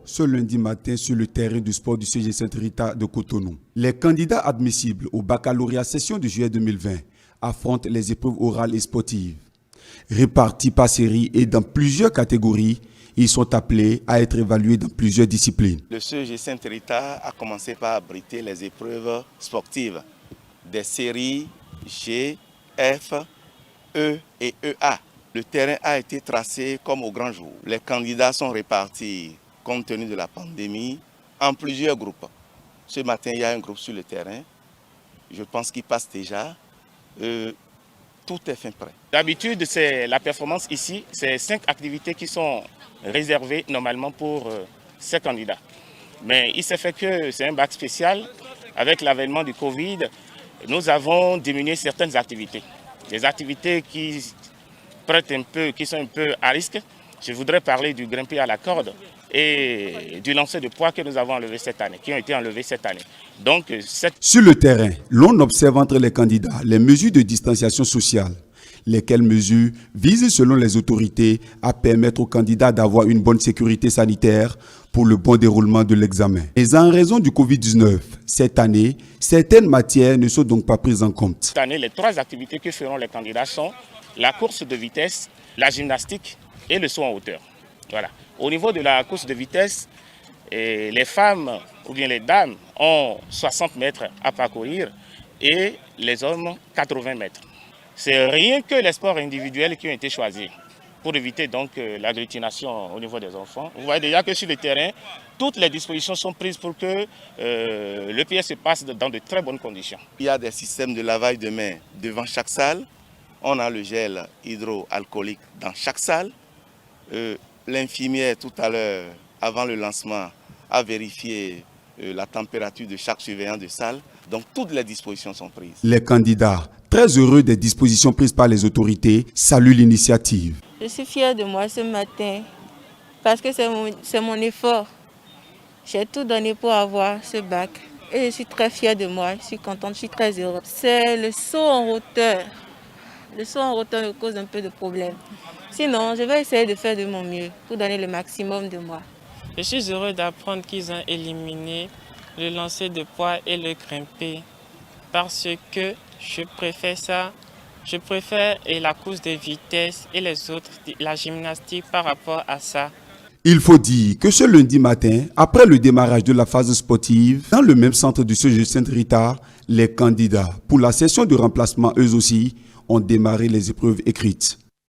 Ce lundi matin sur le terrain du sport du CG Sainte-Rita de Cotonou. Les candidats admissibles au baccalauréat session de juillet 2020 affrontent les épreuves orales et sportives. Répartis par série et dans plusieurs catégories, ils sont appelés à être évalués dans plusieurs disciplines. Le CG Sainte-Rita a commencé par abriter les épreuves sportives des séries G, F, E et EA. Le terrain a été tracé comme au grand jour. Les candidats sont répartis compte tenu de la pandémie, en plusieurs groupes. Ce matin, il y a un groupe sur le terrain. Je pense qu'il passe déjà. Tout est fin prêt. D'habitude, c'est la performance ici. C'est 5 activités qui sont réservées normalement pour ces candidats. Mais il s'est fait que c'est un bac spécial. Avec l'avènement du Covid, nous avons diminué certaines activités. Des activités qui sont un peu à risque. Je voudrais parler du grimper à la corde et du lancer de poids que nous avons enlevé cette année, qui ont été enlevés cette année. Donc, Sur le terrain, l'on observe entre les candidats les mesures de distanciation sociale, lesquelles mesures visent, selon les autorités, à permettre aux candidats d'avoir une bonne sécurité sanitaire pour le bon déroulement de l'examen. Mais en raison du Covid-19, cette année, certaines matières ne sont donc pas prises en compte. Cette année, les 3 activités que feront les candidats sont la course de vitesse, la gymnastique et le saut en hauteur. Voilà. Au niveau de la course de vitesse, les femmes ou bien les dames ont 60 mètres à parcourir et les hommes 80 mètres. C'est rien que les sports individuels qui ont été choisis pour éviter donc l'agglutination au niveau des enfants. Vous voyez déjà que sur le terrain, toutes les dispositions sont prises pour que le PS se passe dans de très bonnes conditions. Il y a des systèmes de lavage de mains devant chaque salle. On a le gel hydroalcoolique dans chaque salle. L'infirmière, tout à l'heure, avant le lancement, a vérifié la température de chaque surveillant de salle. Donc, toutes les dispositions sont prises. Les candidats, très heureux des dispositions prises par les autorités, saluent l'initiative. Je suis fière de moi ce matin parce que c'est mon effort. J'ai tout donné pour avoir ce bac. Et je suis très fière de moi, je suis contente, je suis très heureuse. C'est le saut en hauteur. Le saut en hauteur me cause un peu de problème. Sinon, je vais essayer de faire de mon mieux pour donner le maximum de moi. Je suis heureux d'apprendre qu'ils ont éliminé le lancer de poids et le grimper parce que je préfère ça. Je préfère la course de vitesse et les autres, la gymnastique par rapport à ça. Il faut dire que ce lundi matin, après le démarrage de la phase sportive, dans le même centre du CG Sainte-Rita, les candidats pour la session de remplacement, eux aussi, ont démarré les épreuves écrites.